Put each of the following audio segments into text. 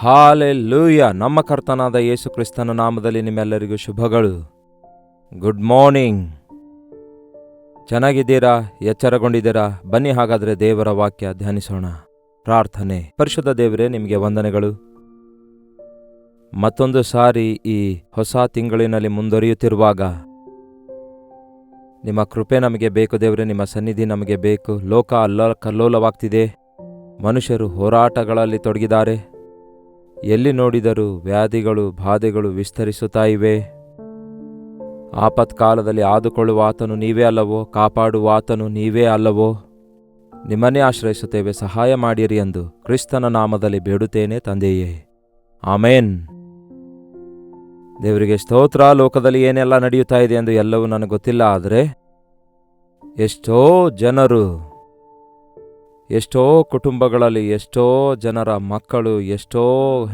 Hallelujah. ನಮ್ಮ ಕರ್ತನಾದ ಯೇಸು ಕ್ರಿಸ್ತನ ನಾಮದಲ್ಲಿ ನಿಮ್ಮೆಲ್ಲರಿಗೂ ಶುಭಗಳು. Good morning. ಚೆನ್ನಾಗಿದ್ದೀರಾ? ಎಚ್ಚರಗೊಂಡಿದ್ದೀರಾ? ಬನ್ನಿ ಹಾಗಾದರೆ ದೇವರ ವಾಕ್ಯ ಧ್ಯಾನಿಸೋಣ. ಪ್ರಾರ್ಥನೆ. ಪರಿಶುದ್ಧ ದೇವರೇ, ನಿಮಗೆ ವಂದನೆಗಳು. ಮತ್ತೊಂದು ಸಾರಿ ಈ ಹೊಸ ತಿಂಗಳಿನಲ್ಲಿ ಮುಂದುವರಿಯುತ್ತಿರುವಾಗ ನಿಮ್ಮ ಕೃಪೆ ನಮಗೆ ಬೇಕು ದೇವರೇ. ನಿಮ್ಮ ಸನ್ನಿಧಿ ನಮಗೆ ಬೇಕು. ಲೋಕ ಕಲ್ಲೋಲವಾಗ್ತಿದೆ. ಮನುಷ್ಯರು ಹೋರಾಟಗಳಲ್ಲಿ ತೊಡಗಿದ್ದಾರೆ. ಎಲ್ಲಿ ನೋಡಿದರೂ ವ್ಯಾಧಿಗಳು, ಬಾಧೆಗಳು ವಿಸ್ತರಿಸುತ್ತಾ ಇವೆ. ಆಪತ್ಕಾಲದಲ್ಲಿ ಆದುಕೊಳ್ಳುವ ಆತನು ನೀವೇ ಅಲ್ಲವೋ? ಕಾಪಾಡುವ ಆತನು ನೀವೇ ಅಲ್ಲವೋ? ನಿಮ್ಮನ್ನೇ ಆಶ್ರಯಿಸುತ್ತೇವೆ, ಸಹಾಯ ಮಾಡಿರಿ ಎಂದು ಕ್ರಿಸ್ತನ ನಾಮದಲ್ಲಿ ಬೇಡುತ್ತೇನೆ ತಂದೆಯೇ, ಆಮೇನ್. ದೇವರಿಗೆ ಸ್ತೋತ್ರ. ಲೋಕದಲ್ಲಿ ಏನೆಲ್ಲ ನಡೆಯುತ್ತಾ ಇದೆ ಎಂದು ಎಲ್ಲವೂ ನನಗೆ ಗೊತ್ತಿಲ್ಲ, ಆದರೆ ಎಷ್ಟೋ ಜನರು, ಎಷ್ಟೋ ಕುಟುಂಬಗಳಲ್ಲಿ ಎಷ್ಟೋ ಜನರ ಮಕ್ಕಳು, ಎಷ್ಟೋ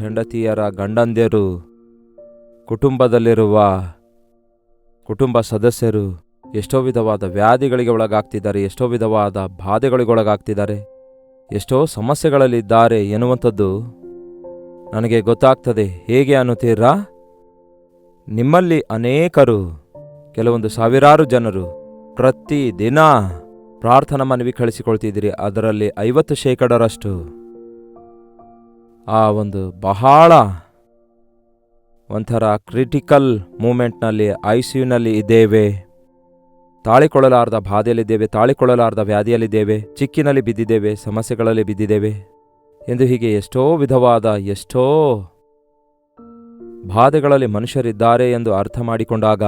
ಹೆಂಡತಿಯರ ಗಂಡಂದಿರು, ಕುಟುಂಬದಲ್ಲಿರುವ ಕುಟುಂಬ ಸದಸ್ಯರು ಎಷ್ಟೋ ವಿಧವಾದ ವ್ಯಾಧಿಗಳಿಗೆ ಒಳಗಾಗ್ತಿದ್ದಾರೆ, ಎಷ್ಟೋ ವಿಧವಾದ ಬಾಧೆಗಳಿಗೆ ಒಳಗಾಗ್ತಿದ್ದಾರೆ, ಎಷ್ಟೋ ಸಮಸ್ಯೆಗಳಲ್ಲಿದ್ದಾರೆ ಎನ್ನುವಂಥದ್ದು ನನಗೆ ಗೊತ್ತಾಗ್ತದೆ. ಹೇಗೆ ಅನ್ನುತ್ತೀರಾ? ನಿಮ್ಮಲ್ಲಿ ಅನೇಕರು, ಕೆಲವೊಂದು ಸಾವಿರಾರು ಜನರು ಪ್ರತಿದಿನ ಪ್ರಾರ್ಥನಾ ಮನವಿ ಕಳಿಸಿಕೊಳ್ತಿದ್ದೀರಿ. ಅದರಲ್ಲಿ 50% ಆ ಒಂದು ಬಹಳ ಒಂಥರ ಕ್ರಿಟಿಕಲ್ ಮೂಮೆಂಟ್ನಲ್ಲಿ, ICUನಲ್ಲಿ ಇದ್ದೇವೆ, ತಾಳಿಕೊಳ್ಳಲಾರ್ದ ಬಾಧೆಯಲ್ಲಿದ್ದೇವೆ, ತಾಳಿಕೊಳ್ಳಲಾರ್ದ ವ್ಯಾಧಿಯಲ್ಲಿದ್ದೇವೆ, ಚಿಕ್ಕಿನಲ್ಲಿ ಬಿದ್ದಿದ್ದೇವೆ, ಸಮಸ್ಯೆಗಳಲ್ಲಿ ಬಿದ್ದಿದ್ದೇವೆ ಎಂದು ಹೀಗೆ ಎಷ್ಟೋ ವಿಧವಾದ ಎಷ್ಟೋ ಬಾಧೆಗಳಲ್ಲಿ ಮನುಷ್ಯರಿದ್ದಾರೆ ಎಂದು ಅರ್ಥ ಮಾಡಿಕೊಂಡಾಗ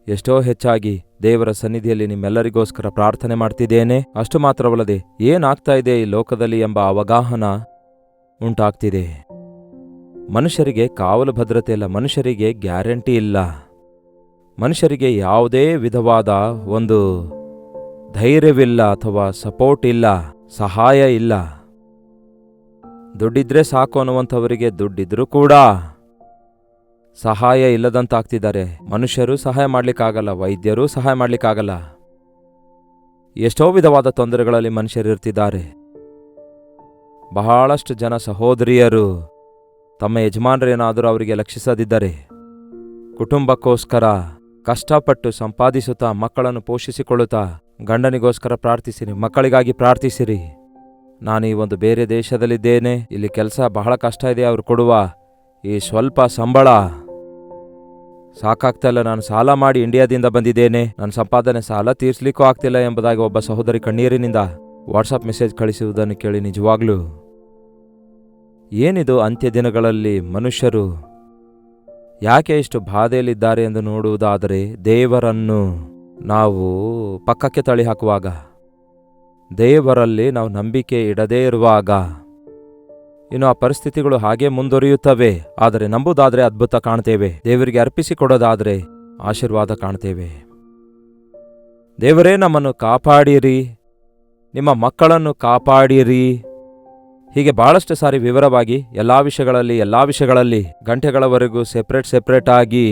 ಎಷ್ಟೋ ಹೆಚ್ಚಾಗಿ ದೇವರ ಸನ್ನಿಧಿಯಲ್ಲಿ ನಿಮ್ಮೆಲ್ಲರಿಗೋಸ್ಕರ ಪ್ರಾರ್ಥನೆ ಮಾಡ್ತಿದ್ದೇನೆ. ಅಷ್ಟು ಮಾತ್ರವಲ್ಲದೆ ಏನಾಗ್ತಾ ಇದೆ ಈ ಲೋಕದಲ್ಲಿ ಎಂಬ ಅವಗಾಹನ ಉಂಟಾಗ್ತಿದೆ. ಮನುಷ್ಯರಿಗೆ ಕಾವಲು ಭದ್ರತೆ ಇಲ್ಲ, ಮನುಷ್ಯರಿಗೆ ಗ್ಯಾರಂಟಿ ಇಲ್ಲ, ಮನುಷ್ಯರಿಗೆ ಯಾವುದೇ ವಿಧವಾದ ಒಂದು ಧೈರ್ಯವಿಲ್ಲ ಅಥವಾ ಸಪೋರ್ಟ್ ಇಲ್ಲ, ಸಹಾಯ ಇಲ್ಲ. ದುಡ್ಡಿದ್ರೆ ಸಾಕು ಅನ್ನುವಂಥವರಿಗೆ ದುಡ್ಡಿದ್ರೂ ಕೂಡ ಸಹಾಯ ಇಲ್ಲದಂತಾಗ್ತಿದ್ದಾರೆ. ಮನುಷ್ಯರು ಸಹಾಯ ಮಾಡ್ಲಿಕ್ಕಾಗಲ್ಲ, ವೈದ್ಯರೂ ಸಹಾಯ ಮಾಡ್ಲಿಕ್ಕಾಗಲ್ಲ. ಎಷ್ಟೋ ವಿಧವಾದ ತೊಂದರೆಗಳಲ್ಲಿ ಮನುಷ್ಯರಿರ್ತಿದ್ದಾರೆ. ಬಹಳಷ್ಟು ಜನ ಸಹೋದರಿಯರು ತಮ್ಮ ಯಜಮಾನರೇನಾದರೂ ಅವರಿಗೆ ಲಕ್ಷಿಸದಿದ್ದರೆ ಕುಟುಂಬಕ್ಕೋಸ್ಕರ ಕಷ್ಟಪಟ್ಟು ಸಂಪಾದಿಸುತ್ತಾ, ಮಕ್ಕಳನ್ನು ಪೋಷಿಸಿಕೊಳ್ಳುತ್ತಾ, ಗಂಡನಿಗೋಸ್ಕರ ಪ್ರಾರ್ಥಿಸಿರಿ, ಮಕ್ಕಳಿಗಾಗಿ ಪ್ರಾರ್ಥಿಸಿರಿ. ನಾನು ಈ ಒಂದು ಬೇರೆ ದೇಶದಲ್ಲಿದ್ದೇನೆ, ಇಲ್ಲಿ ಕೆಲಸ ಬಹಳ ಕಷ್ಟ ಇದೆ, ಅವರು ಕೊಡುವ ಈ ಸ್ವಲ್ಪ ಸಂಬಳ ಸಾಕಾಗ್ತಾ ಇಲ್ಲ, ನಾನು ಸಾಲ ಮಾಡಿ ಇಂಡಿಯಾದಿಂದ ಬಂದಿದ್ದೇನೆ, ನನ್ನ ಸಂಪಾದನೆ ಸಾಲ ತೀರಿಸಲಿಕ್ಕೂ ಆಗ್ತಿಲ್ಲ ಎಂಬುದಾಗಿ ಒಬ್ಬ ಸಹೋದರಿ ಕಣ್ಣೀರಿನಿಂದ ವಾಟ್ಸಪ್ ಮೆಸೇಜ್ ಕಳಿಸುವುದನ್ನು ಕೇಳಿ ನಿಜವಾಗ್ಲೂ ಏನಿದು? ಅಂತ್ಯ ದಿನಗಳಲ್ಲಿ ಮನುಷ್ಯರು ಯಾಕೆ ಇಷ್ಟು ಬಾಧೆಯಲ್ಲಿದ್ದಾರೆ ಎಂದು ನೋಡುವುದಾದರೆ, ದೇವರನ್ನು ನಾವು ಪಕ್ಕಕ್ಕೆ ತಳ್ಳಿ ಹಾಕುವಾಗ, ದೇವರಲ್ಲಿ ನಾವು ನಂಬಿಕೆ ಇಡದೇ ಇರುವಾಗ ಇನ್ನು ಆ ಪರಿಸ್ಥಿತಿಗಳು ಹಾಗೆ ಮುಂದುವರಿಯುತ್ತವೆ. ಆದರೆ ನಂಬುವುದಾದರೆ ಅದ್ಭುತ ಕಾಣ್ತೇವೆ, ದೇವರಿಗೆ ಅರ್ಪಿಸಿಕೊಡೋದಾದರೆ ಆಶೀರ್ವಾದ ಕಾಣ್ತೇವೆ. ದೇವರೇ ನಮ್ಮನ್ನು ಕಾಪಾಡಿರಿ, ನಿಮ್ಮ ಮಕ್ಕಳನ್ನು ಕಾಪಾಡಿರಿ. ಹೀಗೆ ಬಹಳಷ್ಟು ಸಾರಿ ವಿವರವಾಗಿ ಎಲ್ಲ ವಿಷಯಗಳಲ್ಲಿ ಗಂಟೆಗಳವರೆಗೂ ಸೆಪ್ರೇಟ್ ಆಗಿ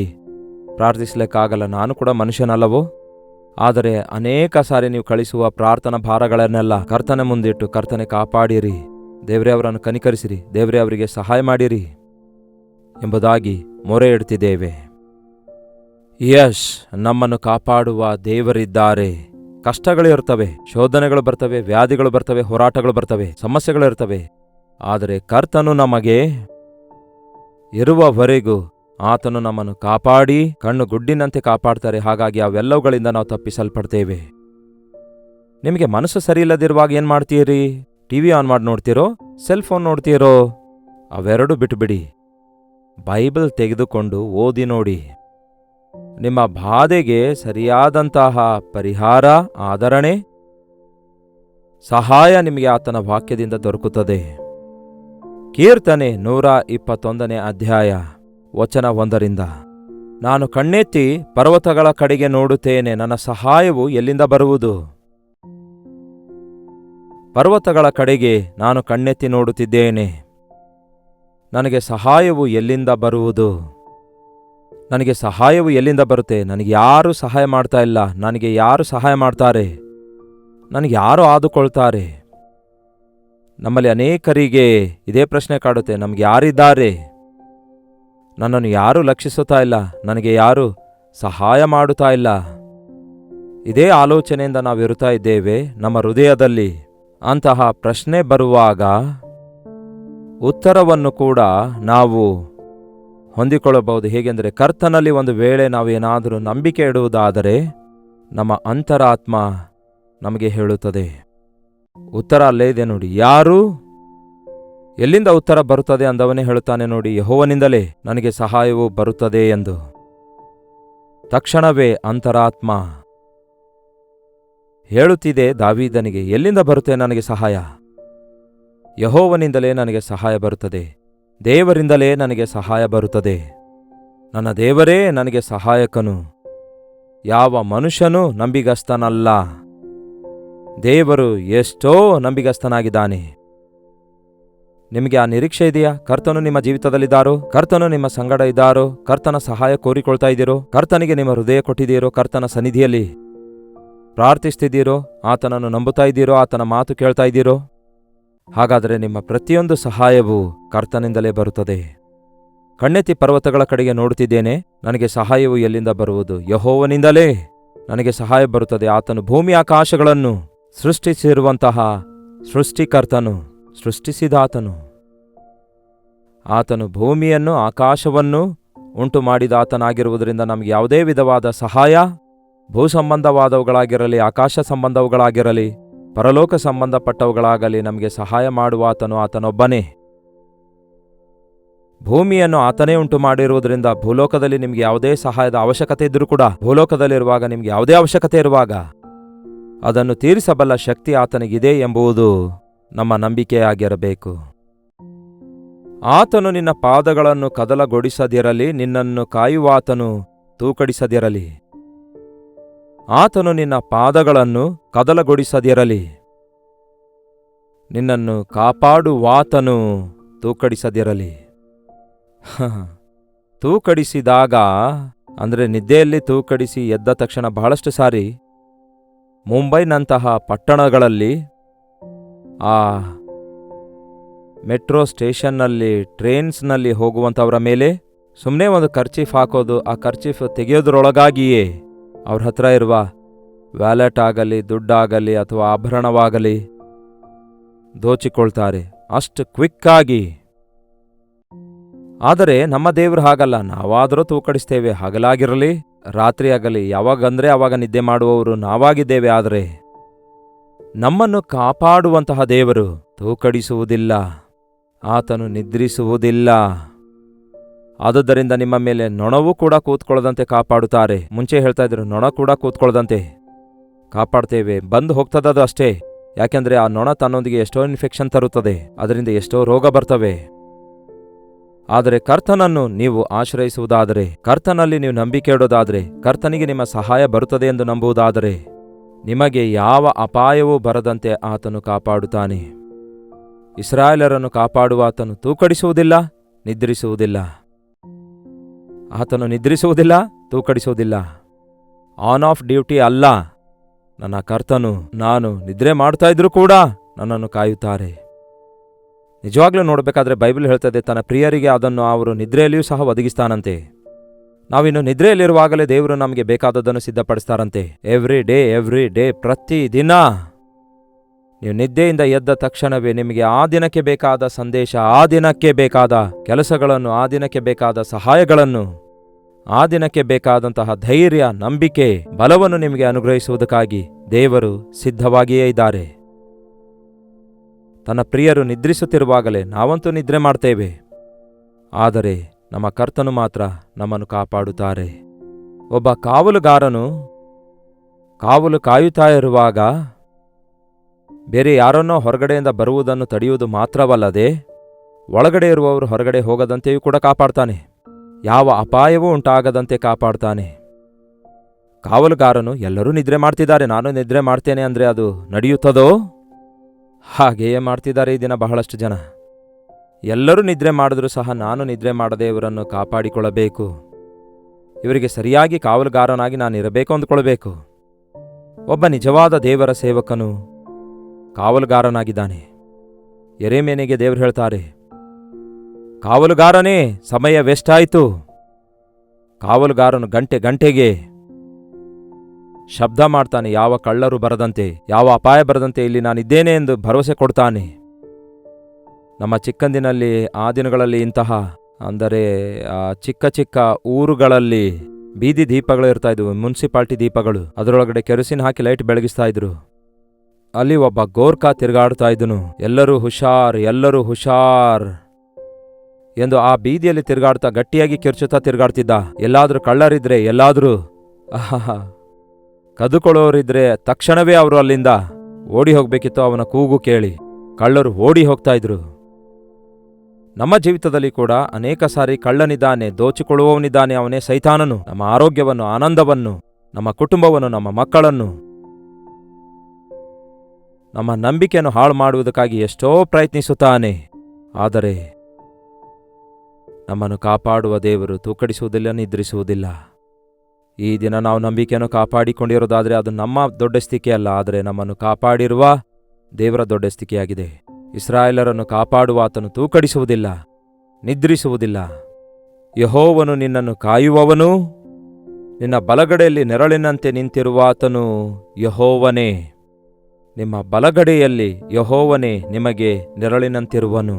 ಪ್ರಾರ್ಥಿಸಲಿಕ್ಕಾಗಲ್ಲ. ನಾನು ಕೂಡ ಮನುಷ್ಯನಲ್ಲವೋ? ಆದರೆ ಅನೇಕ ಸಾರಿ ನೀವು ಕಳಿಸುವ ಪ್ರಾರ್ಥನಾ ಭಾರಗಳನ್ನೆಲ್ಲ ಕರ್ತನ ಮುಂದಿಟ್ಟು, ಕರ್ತನೆ ಕಾಪಾಡಿರಿ, ದೇವರೇ ಅವರನ್ನು ಕನಿಕರಿಸಿರಿ, ದೇವರೇ ಅವರಿಗೆ ಸಹಾಯ ಮಾಡಿರಿ ಎಂಬುದಾಗಿ ಮೊರೆ ಇಡ್ತಿದ್ದೇವೆ. ನಮ್ಮನ್ನು ಕಾಪಾಡುವ ದೇವರಿದ್ದಾರೆ. ಕಷ್ಟಗಳಿರ್ತವೆ, ಶೋಧನೆಗಳು ಬರ್ತವೆ, ವ್ಯಾಧಿಗಳು ಬರ್ತವೆ, ಹೋರಾಟಗಳು ಬರ್ತವೆ, ಸಮಸ್ಯೆಗಳಿರ್ತವೆ. ಆದರೆ ಕರ್ತನು ನಮಗೆ ಇರುವವರೆಗೂ ಆತನು ನಮ್ಮನ್ನು ಕಾಪಾಡಿ ಕಣ್ಣು ಗುಡ್ಡಿನಂತೆ ಕಾಪಾಡ್ತಾರೆ. ಹಾಗಾಗಿ ಅವೆಲ್ಲವುಗಳಿಂದ ನಾವು ತಪ್ಪಿಸಲ್ಪಡ್ತೇವೆ. ನಿಮಗೆ ಮನಸ್ಸು ಸರಿಯಿಲ್ಲದಿರುವಾಗ ಏನು ಮಾಡ್ತೀರಿ? TV ಆನ್ ಮಾಡಿ ನೋಡ್ತೀರೋ? Cell phone ನೋಡ್ತೀರೋ? ಅವೆರಡು ಬಿಟ್ಟುಬಿಡಿ, ಬೈಬಲ್ ತೆಗೆದುಕೊಂಡು ಓದಿ ನೋಡಿ. ನಿಮ್ಮ ಬಾಧೆಗೆ ಸರಿಯಾದಂತಹ ಪರಿಹಾರ, ಆದರಣೆ, ಸಹಾಯ ನಿಮಗೆ ಆತನ ವಾಕ್ಯದಿಂದ ದೊರಕುತ್ತದೆ. ಕೀರ್ತನೆ 121ನೇ ಅಧ್ಯಾಯ ವಚನ 1 ನಾನು ಕಣ್ಣೆತ್ತಿ ಪರ್ವತಗಳ ಕಡೆಗೆ ನೋಡುತ್ತೇನೆ, ನನ್ನ ಸಹಾಯವು ಎಲ್ಲಿಂದ ಬರುವುದು? ಪರ್ವತಗಳ ಕಡೆಗೆ ನಾನು ಕಣ್ಣೆತ್ತಿ ನೋಡುತ್ತಿದ್ದೇನೆ, ನನಗೆ ಸಹಾಯವು ಎಲ್ಲಿಂದ ಬರುವುದು? ನನಗೆ ಸಹಾಯವು ಎಲ್ಲಿಂದ ಬರುತ್ತೆ? ನನಗೆ ಯಾರೂ ಸಹಾಯ ಮಾಡ್ತಾ ಇಲ್ಲ, ನನಗೆ ಯಾರು ಸಹಾಯ ಮಾಡ್ತಾರೆ? ನನಗೆ ಯಾರು ಆದುಕೊಳ್ತಾರೆ? ನಮ್ಮಲ್ಲಿ ಅನೇಕರಿಗೆ ಇದೇ ಪ್ರಶ್ನೆ ಕಾಡುತ್ತೆ, ನಮ್ಗೆ ಯಾರಿದ್ದಾರೆ? ನನ್ನನ್ನು ಯಾರೂ ಲಕ್ಷಿಸುತ್ತಾ ಇಲ್ಲ, ನನಗೆ ಯಾರೂ ಸಹಾಯ ಮಾಡುತ್ತಾ ಇಲ್ಲ. ಇದೇ ಆಲೋಚನೆಯಿಂದ ನಾವಿರುತ್ತಾ ಇದ್ದೇವೆ ನಮ್ಮ ಹೃದಯದಲ್ಲಿ. ಅಂತಹ ಪ್ರಶ್ನೆ ಬರುವಾಗ ಉತ್ತರವನ್ನು ಕೂಡ ನಾವು ಹೊಂದಿಕೊಳ್ಳಬಹುದು. ಹೇಗೆಂದರೆ, ಕರ್ತನಲ್ಲಿ ಒಂದು ವೇಳೆ ನಾವು ಏನಾದರೂ ನಂಬಿಕೆ ಇಡುವುದಾದರೆ ನಮ್ಮ ಅಂತರಾತ್ಮ ನಮಗೆ ಹೇಳುತ್ತದೆ. ಉತ್ತರ ಅಲ್ಲೇ ಇದೆ ನೋಡಿ. ಯಾರು ಎಲ್ಲಿಂದ ಉತ್ತರ ಬರುತ್ತದೆ ಅಂದವನೇ ಹೇಳುತ್ತಾನೆ ನೋಡಿ, ಯೆಹೋವನಿಂದಲೇ ನನಗೆ ಸಹಾಯವು ಬರುತ್ತದೆ ಎಂದು. ತಕ್ಷಣವೇ ಅಂತರಾತ್ಮ ಹೇಳುತ್ತಿದೆ ದಾವೀದನಿಗೆ, ಎಲ್ಲಿಂದ ಬರುತ್ತೆ ನನಗೆ ಸಹಾಯ? ಯೆಹೋವನಿಂದಲೇ ನನಗೆ ಸಹಾಯ ಬರುತ್ತದೆ, ದೇವರಿಂದಲೇ ನನಗೆ ಸಹಾಯ ಬರುತ್ತದೆ. ನನ್ನ ದೇವರೇ ನನಗೆ ಸಹಾಯಕನು. ಯಾವ ಮನುಷ್ಯನೂ ನಂಬಿಗಸ್ತನಲ್ಲ, ದೇವರು ಎಷ್ಟೋ ನಂಬಿಗಸ್ತನಾಗಿದ್ದಾನೆ. ನಿಮಗೆ ಆ ನಿರೀಕ್ಷೆ ಇದೆಯಾ? ಕರ್ತನು ನಿಮ್ಮ ಜೀವಿತದಲ್ಲಿದ್ದಾರೋ? ಕರ್ತನು ನಿಮ್ಮ ಸಂಗಡ ಇದ್ದಾರೋ? ಕರ್ತನ ಸಹಾಯ ಕೋರಿಕೊಳ್ತಾ ಇದ್ದೀರೋ? ಕರ್ತನಿಗೆ ನಿಮ್ಮ ಹೃದಯ ಕೊಟ್ಟಿದ್ದೀರೋ? ಕರ್ತನ ಸನ್ನಿಧಿಯಲ್ಲಿ ಪ್ರಾರ್ಥಿಸ್ತಿದ್ದೀರೋ? ಆತನನ್ನು ನಂಬುತ್ತಾ ಇದ್ದೀರೋ? ಆತನ ಮಾತು ಕೇಳ್ತಾ ಇದ್ದೀರೋ? ಹಾಗಾದರೆ ನಿಮ್ಮ ಪ್ರತಿಯೊಂದು ಸಹಾಯವೂ ಕರ್ತನಿಂದಲೇ ಬರುತ್ತದೆ. ಕಣ್ಣೆತ್ತಿ ಪರ್ವತಗಳ ಕಡೆಗೆ ನೋಡುತ್ತಿದ್ದೇನೆ, ನನಗೆ ಸಹಾಯವು ಎಲ್ಲಿಂದ ಬರುವುದು? ಯೆಹೋವನಿಂದಲೇ ನನಗೆ ಸಹಾಯ ಬರುತ್ತದೆ. ಆತನು ಭೂಮಿ ಆಕಾಶಗಳನ್ನು ಸೃಷ್ಟಿಸಿರುವಂತಹ ಸೃಷ್ಟಿಕರ್ತನು, ಸೃಷ್ಟಿಸಿದಾತನು. ಆತನು ಭೂಮಿಯನ್ನು ಆಕಾಶವನ್ನು ಉಂಟು ಮಾಡಿದಾತನಾಗಿರುವುದರಿಂದ ನಮಗೆ ಯಾವುದೇ ವಿಧವಾದ ಸಹಾಯ, ಭೂ ಸಂಬಂಧವಾದವುಗಳಾಗಿರಲಿ, ಆಕಾಶ ಸಂಬಂಧವುಗಳಾಗಿರಲಿ, ಪರಲೋಕ ಸಂಬಂಧಪಟ್ಟವುಗಳಾಗಲಿ, ನಮಗೆ ಸಹಾಯ ಮಾಡುವಾತನು ಆತನೊಬ್ಬನೇ. ಭೂಮಿಯನ್ನು ಆತನೇ ಉಂಟು ಮಾಡಿರುವುದರಿಂದ ಭೂಲೋಕದಲ್ಲಿ ನಿಮಗೆ ಯಾವುದೇ ಸಹಾಯದ ಅವಶ್ಯಕತೆ ಇದ್ದರೂ ಕೂಡ, ಭೂಲೋಕದಲ್ಲಿರುವಾಗ ನಿಮಗೆ ಯಾವುದೇ ಅವಶ್ಯಕತೆ ಇರುವಾಗ ಅದನ್ನು ತೀರಿಸಬಲ್ಲ ಶಕ್ತಿ ಆತನಿಗಿದೆ ಎಂಬುದು ನಮ್ಮ ನಂಬಿಕೆಯಾಗಿರಬೇಕು. ಆತನು ನಿನ್ನ ಪಾದಗಳನ್ನು ಕದಲಗೊಡಿಸದಿರಲಿ, ನಿನ್ನನ್ನು ಕಾಯುವಾತನು ತೂಕಡಿಸದಿರಲಿ. ಆತನು ನಿನ್ನ ಪಾದಗಳನ್ನು ಕದಲಗೊಡಿಸದಿರಲಿ, ನಿನ್ನನ್ನು ಕಾಪಾಡುವಾತನು ತೂಕಡಿಸದಿರಲಿ. ತೂಕಡಿಸಿದಾಗ ಅಂದರೆ ನಿದ್ದೆಯಲ್ಲಿ ತೂಕಡಿಸಿ ಎದ್ದ ತಕ್ಷಣ ಬಹಳಷ್ಟು ಸಾರಿ ಮುಂಬೈನಂತಹ ಪಟ್ಟಣಗಳಲ್ಲಿ ಆ ಮೆಟ್ರೋ ಸ್ಟೇಷನ್ನಲ್ಲಿ, ಟ್ರೈನ್ಸ್ನಲ್ಲಿ ಹೋಗುವಂಥವರ ಮೇಲೆ ಸುಮ್ಮನೆ ಒಂದು ಕರ್ಚೀಫ್ ಹಾಕೋದು, ಆ ಕರ್ಚೀಫ್ ತೆಗೆಯೋದ್ರೊಳಗಾಗಿಯೇ ಅವ್ರ ಹತ್ರ ಇರುವ ವ್ಯಾಲೆಟ್ ಆಗಲಿ, ದುಡ್ಡಾಗಲಿ ಅಥವಾ ಆಭರಣವಾಗಲಿ ದೋಚಿಕೊಳ್ತಾರೆ ಅಷ್ಟು ಕ್ವಿಕ್ಕಾಗಿ. ಆದರೆ ನಮ್ಮ ದೇವರು ಹಾಗಲ್ಲ. ನಾವಾದರೂ ತೂಕಡಿಸ್ತೇವೆ, ಹಗಲಾಗಿರಲಿ ರಾತ್ರಿ ಆಗಲಿ, ಯಾವಾಗಂದ್ರೆ ಆವಾಗ ನಿದ್ದೆ ಮಾಡುವವರು ನಾವಾಗಿದ್ದೇವೆ. ಆದರೆ ನಮ್ಮನ್ನು ಕಾಪಾಡುವಂತಹ ದೇವರು ತೂಕಡಿಸುವುದಿಲ್ಲ, ಆತನು ನಿದ್ರಿಸುವುದಿಲ್ಲ. ಆದುದರಿಂದ ನಿಮ್ಮ ಮೇಲೆ ನೊಣವೂ ಕೂಡ ಕೂತ್ಕೊಳ್ಳದಂತೆ ಕಾಪಾಡುತ್ತಾರೆ. ಮುಂಚೆ ಹೇಳ್ತಾ ಇದ್ರು, ನೊಣ ಕೂಡ ಕೂತ್ಕೊಳ್ಳದಂತೆ ಕಾಪಾಡ್ತೇವೆ. ಬಂದು ಹೋಗ್ತದದು ಅಷ್ಟೇ. ಯಾಕೆಂದ್ರೆ ಆ ನೊಣ ತನ್ನೊಂದಿಗೆ ಎಷ್ಟೋ ಇನ್ಫೆಕ್ಷನ್ ತರುತ್ತದೆ, ಅದರಿಂದ ಎಷ್ಟೋ ರೋಗ ಬರ್ತವೆ. ಆದರೆ ಕರ್ತನನ್ನು ನೀವು ಆಶ್ರಯಿಸುವುದಾದರೆ, ಕರ್ತನಲ್ಲಿ ನೀವು ನಂಬಿಕೆ ಇಡೋದಾದರೆ, ಕರ್ತನಿಗೆ ನಿಮ್ಮ ಸಹಾಯ ಬರುತ್ತದೆ ಎಂದು ನಂಬುವುದಾದರೆ, ನಿಮಗೆ ಯಾವ ಅಪಾಯವೂ ಬರದಂತೆ ಆತನು ಕಾಪಾಡುತ್ತಾನೆ. ಇಸ್ರಾಯೇಲರನ್ನು ಕಾಪಾಡುವ ಆತನು ತೂಕಡಿಸುವುದಿಲ್ಲ, ನಿದ್ರಿಸುವುದಿಲ್ಲ. ಆತನು ನಿದ್ರಿಸುವುದಿಲ್ಲ, ತೂಕಡಿಸುವುದಿಲ್ಲ. ಆನ್ ಆಫ್ ಡ್ಯೂಟಿ ಅಲ್ಲ. ನನ್ನ ಕರ್ತನು ನಾನು ನಿದ್ರೆ ಮಾಡ್ತಾ ಇದ್ರೂ ಕೂಡ ನನ್ನನ್ನು ಕಾಯುತ್ತಾರೆ. ನಿಜವಾಗ್ಲೂ ನೋಡಬೇಕಾದ್ರೆ ಬೈಬಲ್ ಹೇಳ್ತದೆ, ತನ್ನ ಪ್ರಿಯರಿಗೆ ಅದನ್ನು ಅವರು ನಿದ್ರೆಯಲ್ಲಿಯೂ ಸಹ ಒದಗಿಸ್ತಾನಂತೆ. ನಾವಿನ್ನು ನಿದ್ರೆಯಲ್ಲಿರುವಾಗಲೇ ದೇವರು ನಮಗೆ ಬೇಕಾದದ್ದನ್ನು ಸಿದ್ಧಪಡಿಸ್ತಾರಂತೆ. ಎವ್ರಿ ಡೇ, ಪ್ರತಿದಿನ ನೀವು ನಿದ್ದೆಯಿಂದ ಎದ್ದ ತಕ್ಷಣವೇ ನಿಮಗೆ ಆ ದಿನಕ್ಕೆ ಬೇಕಾದ ಸಂದೇಶ, ಆ ದಿನಕ್ಕೆ ಬೇಕಾದ ಕೆಲಸಗಳನ್ನು, ಆ ದಿನಕ್ಕೆ ಬೇಕಾದ ಸಹಾಯಗಳನ್ನು, ಆ ದಿನಕ್ಕೆ ಬೇಕಾದಂತಹ ಧೈರ್ಯ, ನಂಬಿಕೆ, ಬಲವನ್ನು ನಿಮಗೆ ಅನುಗ್ರಹಿಸುವುದಕ್ಕಾಗಿ ದೇವರು ಸಿದ್ಧವಾಗಿಯೇ ಇದ್ದಾರೆ. ತನ್ನ ಪ್ರಿಯರು ನಿದ್ರಿಸುತ್ತಿರುವಾಗಲೇ ನಾವಂತೂ ನಿದ್ರೆ ಮಾಡ್ತೇವೆ. ಆದರೆ ನಮ್ಮ ಕರ್ತನು ಮಾತ್ರ ನಮ್ಮನ್ನು ಕಾಪಾಡುತ್ತಾರೆ. ಒಬ್ಬ ಕಾವಲುಗಾರನು ಕಾವಲು ಕಾಯುತ್ತಾ ಇರುವಾಗ ಬೇರೆ ಯಾರನ್ನೋ ಹೊರಗಡೆಯಿಂದ ಬರುವುದನ್ನು ತಡೆಯುವುದು ಮಾತ್ರವಲ್ಲದೆ, ಒಳಗಡೆ ಇರುವವರು ಹೊರಗಡೆ ಹೋಗದಂತೆಯೂ ಕೂಡ ಕಾಪಾಡ್ತಾನೆ. ಯಾವ ಅಪಾಯವೂ ಉಂಟಾಗದಂತೆ ಕಾಪಾಡ್ತಾನೆ. ಕಾವಲುಗಾರನು ಎಲ್ಲರೂ ನಿದ್ರೆ ಮಾಡ್ತಿದ್ದಾರೆ, ನಾನು ನಿದ್ರೆ ಮಾಡ್ತೇನೆ ಅಂದರೆ ಅದು ನಡೆಯುತ್ತದೋ? ಹಾಗೆಯೇ ಮಾಡ್ತಿದ್ದಾರೆ ಈ ದಿನ ಬಹಳಷ್ಟು ಜನ. ಎಲ್ಲರೂ ನಿದ್ರೆ ಮಾಡಿದ್ರೂ ಸಹ ನಾನು ನಿದ್ರೆ ಮಾಡದೆ ಇವರನ್ನು ಕಾಪಾಡಿಕೊಳ್ಳಬೇಕು, ಇವರಿಗೆ ಸರಿಯಾಗಿ ಕಾವಲುಗಾರನಾಗಿ ನಾನು ಇರಬೇಕು ಅಂದುಕೊಳ್ಬೇಕು. ಒಬ್ಬ ನಿಜವಾದ ದೇವರ ಸೇವಕನು ಕಾವಲುಗಾರನಾಗಿದ್ದಾನೆ. ಯೆರೆಮೀಯನಿಗೆ ದೇವರು ಹೇಳ್ತಾರೆ, ಕಾವಲುಗಾರನೇ, ಸಮಯವೆಷ್ಟಾಯಿತು? ಕಾವಲುಗಾರನು ಗಂಟೆ ಗಂಟೆಗೆ ಶಬ್ದ ಮಾಡ್ತಾನೆ, ಯಾವ ಕಳ್ಳರು ಬರದಂತೆ, ಯಾವ ಅಪಾಯ ಬರದಂತೆ ಇಲ್ಲಿ ನಾನಿದ್ದೇನೆ ಎಂದು ಭರವಸೆ ಕೊಡ್ತಾನೆ. ನಮ್ಮ ಚಿಕ್ಕಂದಿನಲ್ಲಿ ಆ ದಿನಗಳಲ್ಲಿ ಇಂತಹ ಅಂದರೆ ಚಿಕ್ಕ ಚಿಕ್ಕ ಊರುಗಳಲ್ಲಿ ಬೀದಿ ದೀಪಗಳು ಇರ್ತಾ ಇದ್ವು, ಮುನ್ಸಿಪಾಲ್ಟಿ ದೀಪಗಳು. ಅದರೊಳಗಡೆ ಕೆರೋಸಿನ್ ಹಾಕಿ ಲೈಟ್ ಬೆಳಗಿಸ್ತಾ ಇದ್ರು. ಅಲ್ಲಿ ಒಬ್ಬ ಗೋರ್ಖಾ ತಿರುಗಾಡ್ತಾ ಇದ್ದನು. ಎಲ್ಲರೂ ಹುಷಾರ್, ಎಲ್ಲರೂ ಹುಷಾರ್ ಎಂದು ಆ ಬೀದಿಯಲ್ಲಿ ತಿರುಗಾಡ್ತಾ ಗಟ್ಟಿಯಾಗಿ ಕಿರ್ಚುತ್ತಾ ತಿರುಗಾಡ್ತಿದ್ದ. ಎಲ್ಲಾದ್ರೂ ಕಳ್ಳರಿದ್ರೆ, ಎಲ್ಲಾದ್ರೂ ಕದುಕೊಳ್ಳೋರಿದ್ರೆ ತಕ್ಷಣವೇ ಅವರು ಅಲ್ಲಿಂದ ಓಡಿ ಹೋಗ್ಬೇಕಿತ್ತು ಅವನ ಕೂಗು ಕೇಳಿ. ಕಳ್ಳರು ಓಡಿ ಹೋಗ್ತಾ ಇದ್ರು. ನಮ್ಮ ಜೀವಿತದಲ್ಲಿ ಕೂಡ ಅನೇಕ ಸಾರಿ ಕಳ್ಳನಿದ್ದಾನೆ, ದೋಚಿಕೊಳ್ಳುವವನಿದ್ದಾನೆ, ಅವನೇ ಸೈತಾನನು. ನಮ್ಮ ಆರೋಗ್ಯವನ್ನು, ಆನಂದವನ್ನು, ನಮ್ಮ ಕುಟುಂಬವನ್ನು, ನಮ್ಮ ಮಕ್ಕಳನ್ನು, ನಮ್ಮ ನಂಬಿಕೆಯನ್ನು ಹಾಳು ಮಾಡುವುದಕ್ಕಾಗಿ ಎಷ್ಟೋ ಪ್ರಯತ್ನಿಸುತ್ತಾನೆ. ಆದರೆ ನಮ್ಮನ್ನು ಕಾಪಾಡುವ ದೇವರು ತೂಕಡಿಸುವುದಿಲ್ಲ, ನಿದ್ರಿಸುವುದಿಲ್ಲ. ಈ ದಿನ ನಾವು ನಂಬಿಕೆಯನ್ನು ಕಾಪಾಡಿಕೊಂಡಿರೋದಾದರೆ ಅದು ನಮ್ಮ ದೊಡ್ಡಸ್ತಿಕೆ ಅಲ್ಲ, ಆದರೆ ನಮ್ಮನ್ನು ಕಾಪಾಡಿರುವ ದೇವರ ದೊಡ್ಡಸ್ತಿಕೆಯಾಗಿದೆ. ಇಸ್ರಾಯೇಲರನ್ನು ಕಾಪಾಡುವ ಆತನು ತೂಕಡಿಸುವುದಿಲ್ಲ, ನಿದ್ರಿಸುವುದಿಲ್ಲ. ಯೆಹೋವನು ನಿನ್ನನ್ನು ಕಾಯುವವನು, ನಿನ್ನ ಬಲಗಡೆಯಲ್ಲಿ ನೆರಳಿನಂತೆ ನಿಂತಿರುವ ಆತನು ಯೆಹೋವನೇ. ನಿಮ್ಮ ಬಲಗಡೆಯಲ್ಲಿ ಯೆಹೋವನೇ ನಿಮಗೆ ನೆರಳಿನಂತಿರುವನು.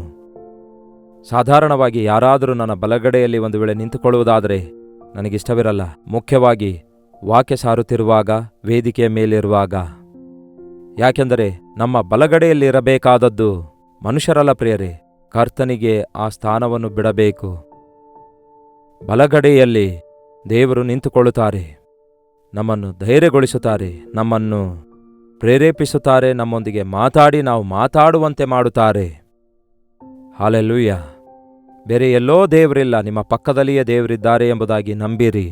ಸಾಧಾರಣವಾಗಿ ಯಾರಾದರೂ ನನ್ನ ಬಲಗಡೆಯಲ್ಲಿ ಒಂದು ವೇಳೆ ನಿಂತುಕೊಳ್ಳುವುದಾದರೆ ನನಗಿಷ್ಟವಿರಲ್ಲ, ಮುಖ್ಯವಾಗಿ ವಾಕ್ಯ ಸಾರುತ್ತಿರುವಾಗ, ವೇದಿಕೆಯ ಮೇಲಿರುವಾಗ. ಯಾಕೆಂದರೆ ನಮ್ಮ ಬಲಗಡೆಯಲ್ಲಿರಬೇಕಾದದ್ದು ಮನುಷ್ಯರಲ್ಲ ಪ್ರಿಯರೇ, ಕರ್ತನಿಗೆ ಆ ಸ್ಥಾನವನ್ನು ಬಿಡಬೇಕು. ಬಲಗಡೆಯಲ್ಲಿ ದೇವರು ನಿಂತುಕೊಳ್ಳುತ್ತಾರೆ, ನಮ್ಮನ್ನು ಧೈರ್ಯಗೊಳಿಸುತ್ತಾರೆ, ನಮ್ಮನ್ನು ಪ್ರೇರೇಪಿಸುತ್ತಾರೆ, ನಮ್ಮೊಂದಿಗೆ ಮಾತಾಡಿ ನಾವು ಮಾತಾಡುವಂತೆ ಮಾಡುತ್ತಾರೆ. ಹಾಲೆಲೂಯ. ಬೇರೆ ಎಲ್ಲೋ ದೇವರಿಲ್ಲ, ನಿಮ್ಮ ಪಕ್ಕದಲ್ಲಿಯೇ ದೇವರಿದ್ದಾರೆ ಎಂಬುದಾಗಿ ನಂಬಿರಿ.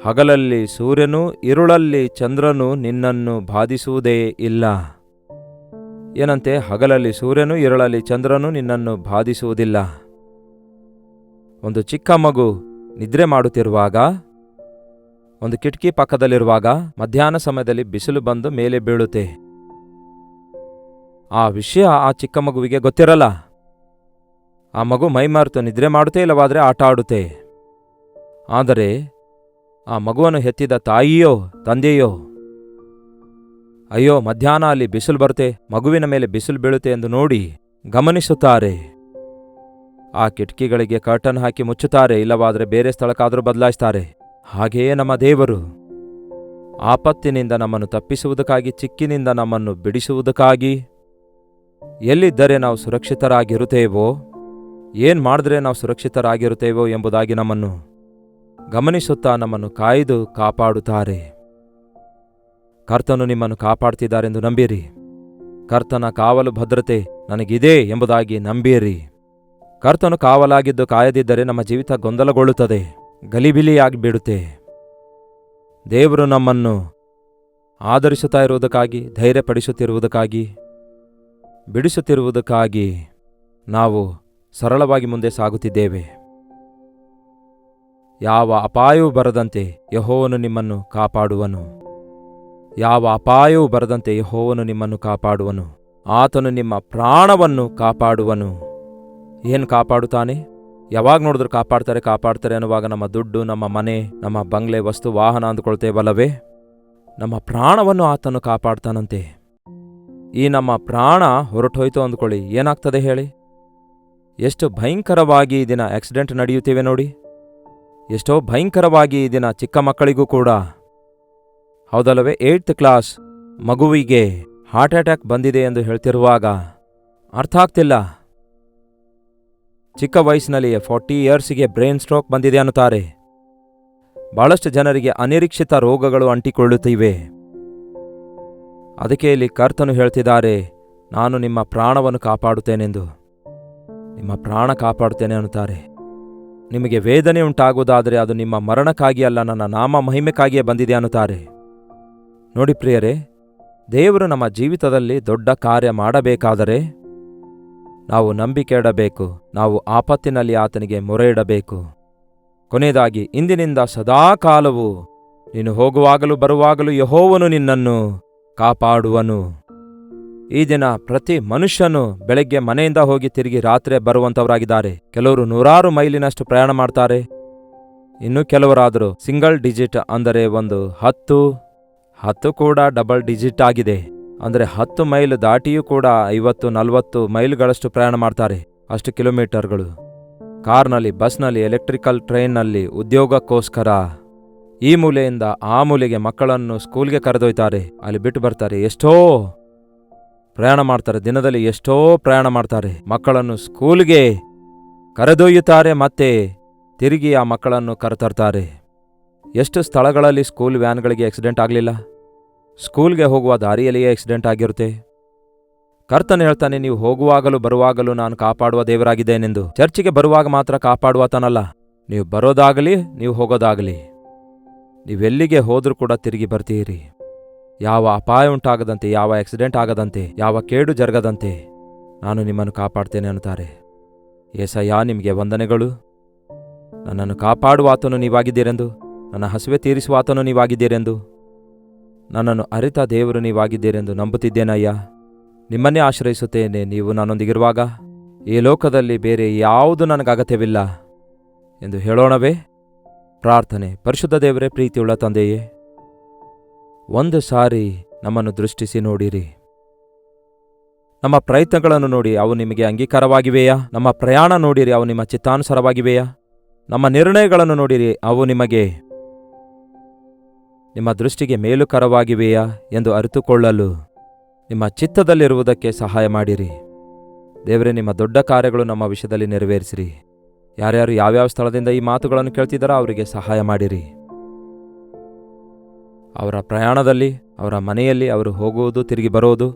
ಹಗಲಲ್ಲಿ ಸೂರ್ಯನು, ಇರುಳಲ್ಲಿ ಚಂದ್ರನು ನಿನ್ನನ್ನು ಬಾಧಿಸುವುದೇ ಇಲ್ಲ. ಏನಂತೆ? ಹಗಲಲ್ಲಿ ಸೂರ್ಯನು, ಇರುಳಲ್ಲಿ ಚಂದ್ರನು ನಿನ್ನನ್ನು ಬಾಧಿಸುವುದಿಲ್ಲ. ಒಂದು ಚಿಕ್ಕ ಮಗು ನಿದ್ರೆ ಮಾಡುತ್ತಿರುವಾಗ, ಒಂದು ಕಿಟಕಿ ಪಕ್ಕದಲ್ಲಿರುವಾಗ ಮಧ್ಯಾಹ್ನ ಸಮಯದಲ್ಲಿ ಬಿಸಿಲು ಬಂದು ಮೇಲೆ ಬೀಳುತ್ತೆ. ಆ ವಿಷಯ ಆ ಚಿಕ್ಕ ಮಗುವಿಗೆ ಗೊತ್ತಿರಲ್ಲ. ಆ ಮಗು ಮೈಮಾರ್ತು ನಿದ್ರೆ ಮಾಡುತ್ತೆ, ಇಲ್ಲವಾದರೆ ಆಟ ಆಡುತ್ತೆ. ಆದರೆ ಆ ಮಗುವನ್ನು ಹೆತ್ತಿದ ತಾಯಿಯೋ ತಂದೆಯೋ, ಅಯ್ಯೋ ಮಧ್ಯಾಹ್ನ ಅಲ್ಲಿ ಬಿಸಿಲು ಬರುತ್ತೆ, ಮಗುವಿನ ಮೇಲೆ ಬಿಸಿಲು ಬೀಳುತ್ತೆ ಎಂದು ನೋಡಿ ಗಮನಿಸುತ್ತಾರೆ. ಆ ಕಿಟಕಿಗಳಿಗೆ ಕರ್ಟನ್ ಹಾಕಿ ಮುಚ್ಚುತ್ತಾರೆ, ಇಲ್ಲವಾದರೆ ಬೇರೆ ಸ್ಥಳಕ್ಕಾದರೂ ಬದಲಾಯಿಸ್ತಾರೆ. ಹಾಗೆಯೇ ನಮ್ಮ ದೇವರು ಆಪತ್ತಿನಿಂದ ನಮ್ಮನ್ನು ತಪ್ಪಿಸುವುದಕ್ಕಾಗಿ, ಚಿಕ್ಕಿನಿಂದ ನಮ್ಮನ್ನು ಬಿಡಿಸುವುದಕ್ಕಾಗಿ, ಎಲ್ಲಿದ್ದರೆ ನಾವು ಸುರಕ್ಷಿತರಾಗಿರುತ್ತೇವೋ, ಏನ್ ಮಾಡಿದ್ರೆ ನಾವು ಸುರಕ್ಷಿತರಾಗಿರುತ್ತೇವೋ ಎಂಬುದಾಗಿ ನಮ್ಮನ್ನು ಗಮನಿಸುತ್ತಾ ನಮ್ಮನ್ನು ಕಾಯ್ದು ಕಾಪಾಡುತ್ತಾರೆ. ಕರ್ತನು ನಿಮ್ಮನ್ನು ಕಾಪಾಡ್ತಿದ್ದಾರೆಂದು ನಂಬಿರಿ. ಕರ್ತನ ಕಾವಲು ಭದ್ರತೆ ನನಗಿದೆ ಎಂಬುದಾಗಿ ನಂಬಿರಿ. ಕರ್ತನು ಕಾವಲಾಗಿದ್ದು ಕಾಯದಿದ್ದರೆ ನಮ್ಮ ಜೀವಿತ ಗೊಂದಲಗೊಳ್ಳುತ್ತದೆ, ಗಲಿಬಿಲಿಯಾಗಿ ಬಿಡುತ್ತೆ. ದೇವರು ನಮ್ಮನ್ನು ಆದರಿಸುತ್ತಾ ಇರುವುದಕ್ಕಾಗಿ, ಧೈರ್ಯಪಡಿಸುತ್ತಿರುವುದಕ್ಕಾಗಿ, ಬಿಡಿಸುತ್ತಿರುವುದಕ್ಕಾಗಿ ನಾವು ಸರಳವಾಗಿ ಮುಂದೆ ಸಾಗುತ್ತಿದ್ದೇವೆ. ಯಾವ ಅಪಾಯವೂ ಬರದಂತೆ ಯೆಹೋವನು ನಿಮ್ಮನ್ನು ಕಾಪಾಡುವನು. ಯಾವ ಅಪಾಯವೂ ಬರದಂತೆ ಯೆಹೋವನು ನಿಮ್ಮನ್ನು ಕಾಪಾಡುವನು. ಆತನು ನಿಮ್ಮ ಪ್ರಾಣವನ್ನು ಕಾಪಾಡುವನು. ಏನು ಕಾಪಾಡುತ್ತಾನೆ? ಯಾವಾಗ ನೋಡಿದ್ರು ಕಾಪಾಡ್ತಾರೆ ಅನ್ನುವಾಗ ನಮ್ಮ ದುಡ್ಡು, ನಮ್ಮ ಮನೆ, ನಮ್ಮ ಬಂಗ್ಲೆ, ವಸ್ತು, ವಾಹನ ಅಂದುಕೊಳ್ತೇವಲ್ಲವೇ? ನಮ್ಮ ಪ್ರಾಣವನ್ನು ಆತನು ಕಾಪಾಡ್ತಾನಂತೆ. ಈ ನಮ್ಮ ಪ್ರಾಣ ಹೊರಟೋಯ್ತು ಅಂದ್ಕೊಳ್ಳಿ, ಏನಾಗ್ತದೆ ಹೇಳಿ? ಎಷ್ಟು ಭಯಂಕರವಾಗಿ ಈ ದಿನ ಆಕ್ಸಿಡೆಂಟ್ ನಡೆಯುತ್ತಿವೆ ನೋಡಿ. ಎಷ್ಟೋ ಭಯಂಕರವಾಗಿ ಈ ದಿನ ಚಿಕ್ಕ ಮಕ್ಕಳಿಗೂ ಕೂಡ, ಹೌದಲ್ಲವೇ? 8th ಕ್ಲಾಸ್ ಮಗುವಿಗೆ ಹಾರ್ಟ್ ಅಟ್ಯಾಕ್ ಬಂದಿದೆ ಎಂದು ಹೇಳ್ತಿರುವಾಗ ಅರ್ಥ ಆಗ್ತಿಲ್ಲ. ಚಿಕ್ಕ ವಯಸ್ಸಿನಲ್ಲಿಯೇ 40 ಇಯರ್ಸ್ಗೆ ಬ್ರೈನ್ ಸ್ಟ್ರೋಕ್ ಬಂದಿದೆ ಅನ್ನುತ್ತಾರೆ. ಬಹಳಷ್ಟು ಜನರಿಗೆ ಅನಿರೀಕ್ಷಿತ ರೋಗಗಳು ಅಂಟಿಕೊಳ್ಳುತ್ತಿವೆ. ಅದಕ್ಕೆ ಇಲ್ಲಿ ಕರ್ತನು ಹೇಳ್ತಿದ್ದಾರೆ, ನಾನು ನಿಮ್ಮ ಪ್ರಾಣವನ್ನು ಕಾಪಾಡುತ್ತೇನೆಂದು. ನಿಮ್ಮ ಪ್ರಾಣ ಕಾಪಾಡುತ್ತೇನೆ ಅನ್ನುತ್ತಾರೆ. ನಿಮಗೆ ವೇದನೆ ಉಂಟಾಗುವುದಾದರೆ ಅದು ನಿಮ್ಮ ಮರಣಕ್ಕಾಗಿ ಅಲ್ಲ, ನನ್ನ ನಾಮ ಮಹಿಮೆಗಾಗಿಯೇ ಬಂದಿದೆ ಅನ್ನುತ್ತಾರೆ. ನೋಡಿ ಪ್ರಿಯರೇ, ದೇವರು ನಮ್ಮ ಜೀವಿತದಲ್ಲಿ ದೊಡ್ಡ ಕಾರ್ಯ ಮಾಡಬೇಕಾದರೆ ನಾವು ನಂಬಿಕೆ ಇಡಬೇಕು. ನಾವು ಆಪತ್ತಿನಲ್ಲಿ ಆತನಿಗೆ ಮೊರೆ ಇಡಬೇಕು. ಕೊನೆಯದಾಗಿ, ಇಂದಿನಿಂದ ಸದಾಕಾಲವೂ ನೀನು ಹೋಗುವಾಗಲೂ ಬರುವಾಗಲೂ ಯೆಹೋವನು ನಿನ್ನನ್ನು ಕಾಪಾಡುವನು. ಈ ದಿನ ಪ್ರತಿ ಮನುಷ್ಯನು ಬೆಳಗ್ಗೆ ಮನೆಯಿಂದ ಹೋಗಿ ತಿರುಗಿ ರಾತ್ರಿ ಬರುವಂತವರಾಗಿದ್ದಾರೆ. ಕೆಲವರು 100 ಮೈಲಿನಷ್ಟು ಪ್ರಯಾಣ ಮಾಡ್ತಾರೆ. ಇನ್ನು ಕೆಲವರಾದರೂ ಸಿಂಗಲ್ ಡಿಜಿಟ್, ಅಂದರೆ ಒಂದು 10 ಕೂಡ ಡಬಲ್ ಡಿಜಿಟ್ ಆಗಿದೆ. ಅಂದರೆ 10 ಮೈಲ್ ದಾಟಿಯೂ ಕೂಡ 50-40 ಮೈಲ್ಗಳಷ್ಟು ಪ್ರಯಾಣ ಮಾಡ್ತಾರೆ. ಅಷ್ಟು ಕಿಲೋಮೀಟರ್ಗಳು ಕಾರ್ನಲ್ಲಿ, ಬಸ್ನಲ್ಲಿ, ಎಲೆಕ್ಟ್ರಿಕಲ್ ಟ್ರೈನ್ನಲ್ಲಿ ಉದ್ಯೋಗಕ್ಕೋಸ್ಕರ ಈ ಮೂಲೆಯಿಂದ ಆ ಮೂಲೆಗೆ ಮಕ್ಕಳನ್ನು ಸ್ಕೂಲ್ಗೆ ಕರೆದೊಯ್ತಾರೆ. ಅಲ್ಲಿ ಬಿಟ್ಟು ಬರ್ತಾರೆ. ಎಷ್ಟೋ ಪ್ರಯಾಣ ಮಾಡ್ತಾರೆ. ದಿನದಲ್ಲಿ ಎಷ್ಟೋ ಪ್ರಯಾಣ ಮಾಡ್ತಾರೆ. ಮಕ್ಕಳನ್ನು ಸ್ಕೂಲ್ಗೆ ಕರೆದೊಯ್ಯುತ್ತಾರೆ, ಮತ್ತೆ ತಿರುಗಿ ಆ ಮಕ್ಕಳನ್ನು ಕರೆತರ್ತಾರೆ. ಎಷ್ಟು ಸ್ಥಳಗಳಲ್ಲಿ ಸ್ಕೂಲ್ ವ್ಯಾನ್ಗಳಿಗೆ ಆಕ್ಸಿಡೆಂಟ್ ಆಗಲಿಲ್ಲ? ಸ್ಕೂಲ್ಗೆ ಹೋಗುವ ದಾರಿಯಲ್ಲಿಯೇ ಆಕ್ಸಿಡೆಂಟ್ ಆಗಿರುತ್ತೆ. ಕರ್ತನು ಹೇಳ್ತಾನೆ, ನೀವು ಹೋಗುವಾಗಲೂ ಬರುವಾಗಲೂ ನಾನು ಕಾಪಾಡುವ ದೇವರಾಗಿದ್ದೇನೆಂದು. ಚರ್ಚಿಗೆ ಬರುವಾಗ ಮಾತ್ರ ಕಾಪಾಡುವಾತನಲ್ಲ, ನೀವು ಬರೋದಾಗಲಿ ನೀವು ಹೋಗೋದಾಗಲಿ, ನೀವೆಲ್ಲಿಗೆ ಹೋದ್ರೂ ಕೂಡ ತಿರುಗಿ ಬರ್ತೀರಿ. ಯಾವ ಅಪಾಯ ಉಂಟಾಗದಂತೆ, ಯಾವ ಆಕ್ಸಿಡೆಂಟ್ ಆಗದಂತೆ, ಯಾವ ಕೇಡು ಜರುಗದಂತೆ ನಾನು ನಿಮ್ಮನ್ನು ಕಾಪಾಡ್ತೇನೆ ಅನ್ನುತ್ತಾರೆ. ಏಸಯ್ಯ, ನಿಮಗೆ ವಂದನೆಗಳು. ನನ್ನನ್ನು ಕಾಪಾಡುವಾತನು ನೀವಾಗಿದ್ದೀರೆಂದು, ನನ್ನ ಹಸಿವೆ ತೀರಿಸುವಾತನು ನೀವಾಗಿದ್ದೀರೆಂದು, ನನ್ನನ್ನು ಅರಿತ ದೇವರು ನೀವಾಗಿದ್ದೀರೆಂದು ನಂಬುತ್ತಿದ್ದೇನಯ್ಯ. ನಿಮ್ಮನ್ನೇ ಆಶ್ರಯಿಸುತ್ತೇನೆ. ನೀವು ನನ್ನೊಂದಿಗಿರುವಾಗ ಈ ಲೋಕದಲ್ಲಿ ಬೇರೆ ಯಾವುದು ನನಗೆ ಅಗತ್ಯವಿಲ್ಲ ಎಂದು ಹೇಳೋಣವೇ? ಪ್ರಾರ್ಥನೆ. ಪರಿಶುದ್ಧ ದೇವರೇ, ಪ್ರೀತಿಯುಳ್ಳ ತಂದೆಯೇ, ಒಂದು ಸಾರಿ ನಮ್ಮನ್ನು ದೃಷ್ಟಿಸಿ ನೋಡಿರಿ. ನಮ್ಮ ಪ್ರಯತ್ನಗಳನ್ನು ನೋಡಿ, ಅವು ನಿಮಗೆ ಅಂಗೀಕಾರವಾಗಿವೆಯಾ? ನಮ್ಮ ಪ್ರಯಾಣ ನೋಡಿರಿ, ಅವು ನಿಮ್ಮ ಚಿತ್ತಾನುಸಾರವಾಗಿವೆಯಾ? ನಮ್ಮ ನಿರ್ಣಯಗಳನ್ನು ನೋಡಿರಿ, ಅವು ನಿಮ್ಮ ದೃಷ್ಟಿಗೆ ಮೇಲುಕರವಾಗಿವೆಯಾ ಎಂದು ಅರಿತುಕೊಳ್ಳಲು ನಿಮ್ಮ ಚಿತ್ತದಲ್ಲಿರುವುದಕ್ಕೆ ಸಹಾಯ ಮಾಡಿರಿ. ದೇವರೇ, ನಿಮ್ಮ ದೊಡ್ಡ ಕಾರ್ಯಗಳು ನಮ್ಮ ವಿಷಯದಲ್ಲಿ ನೆರವೇರಿಸಿರಿ. ಯಾರ್ಯಾರು ಯಾವ್ಯಾವ ಸ್ಥಳದಿಂದ ಈ ಮಾತುಗಳನ್ನು ಕೇಳ್ತಿದ್ದಾರೋ ಅವರಿಗೆ ಸಹಾಯ ಮಾಡಿರಿ. ಅವರ ಪ್ರಯಾಣದಲ್ಲಿ, ಅವರ ಮನೆಯಲ್ಲಿ, ಅವರು ಹೋಗುವುದು, ತಿರುಗಿ ಬರೋದು,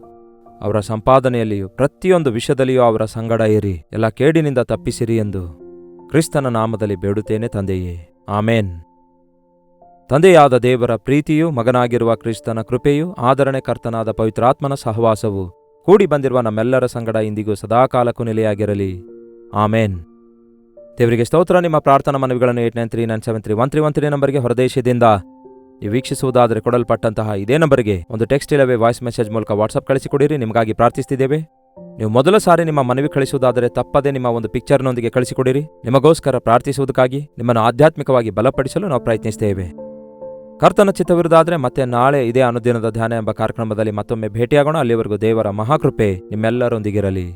ಅವರ ಸಂಪಾದನೆಯಲ್ಲಿಯೂ ಪ್ರತಿಯೊಂದು ವಿಷಯದಲ್ಲಿಯೂ ಅವರ ಸಂಗಡ ಇರಿ. ಎಲ್ಲ ಕೇಡಿನಿಂದ ತಪ್ಪಿಸಿರಿ ಎಂದು ಕ್ರಿಸ್ತನ ನಾಮದಲ್ಲಿ ಬೇಡುತ್ತೇನೆ ತಂದೆಯೇ, ಆಮೇನ್. ತಂದೆಯಾದ ದೇವರ ಪ್ರೀತಿಯೂ, ಮಗನಾಗಿರುವ ಕ್ರಿಸ್ತನ ಕೃಪೆಯೂ, ಆದರಣೆ ಕರ್ತನಾದ ಪವಿತ್ರಾತ್ಮನ ಸಹವಾಸವು ಕೂಡಿ ಬಂದಿರುವ ನಮ್ಮೆಲ್ಲರ ಸಂಗಡ ಇಂದಿಗೂ ಸದಾಕಾಲಕ್ಕೂ ನೆಲೆಯಾಗಿರಲಿ. ಆಮೇನ್. ದೇವರಿಗೆ ಸ್ತೋತ್ರ. ನಿಮ್ಮ ಪ್ರಾರ್ಥನಾ ಮನವಿಗಳನ್ನು 8939731313 ನಂಬರ್ಗೆ ಹೊರದೇಶದಿಂದ ನೀವು ವೀಕ್ಷಿಸುವುದಾದರೆ ಕೊಡಲ್ಪಟ್ಟಂತಹ ಇದೇ ನಂಬರ್ಗೆ ಒಂದು ಟೆಕ್ಸ್ಟ್ ಇಲ್ಲವೇ ವಾಯ್ಸ್ ಮೆಸೇಜ್ ಮೂಲಕ ವಾಟ್ಸಪ್ ಕಳಿಸಿಕೊಡಿರಿ. ನಿಮಗಾಗಿ ಪ್ರಾರ್ಥಿಸ್ತಿದ್ದೇವೆ. ನೀವು ಮೊದಲ ಸಾರಿ ನಿಮ್ಮ ಮನವಿ ಕಳಿಸುವುದಾದರೆ ತಪ್ಪದೆ ನಿಮ್ಮ ಒಂದು ಪಿಕ್ಚರ್ನೊಂದಿಗೆ ಕಳಿಸಿಕೊಡಿರಿ. ನಿಮಗೋಸ್ಕರ ಪ್ರಾರ್ಥಿಸುವುದಕ್ಕಾಗಿ, ನಿಮ್ಮನ್ನು ಆಧ್ಯಾತ್ಮಿಕವಾಗಿ ಬಲಪಡಿಸಲು ನಾವು ಪ್ರಯತ್ನಿಸ್ತೇವೆ. ಕರ್ತನ ಚಿತ್ತವಿರುವುದಾದರೆ ಮತ್ತೆ ನಾಳೆ ಇದೇ ಅನುದಿನದ ಧ್ಯಾನ ಎಂಬ ಕಾರ್ಯಕ್ರಮದಲ್ಲಿ ಮತ್ತೊಮ್ಮೆ ಭೇಟಿಯಾಗೋಣ. ಅಲ್ಲಿವರೆಗೂ ದೇವರ ಮಹಾಕೃಪೆ ನಿಮ್ಮೆಲ್ಲರೊಂದಿಗಿರಲಿ.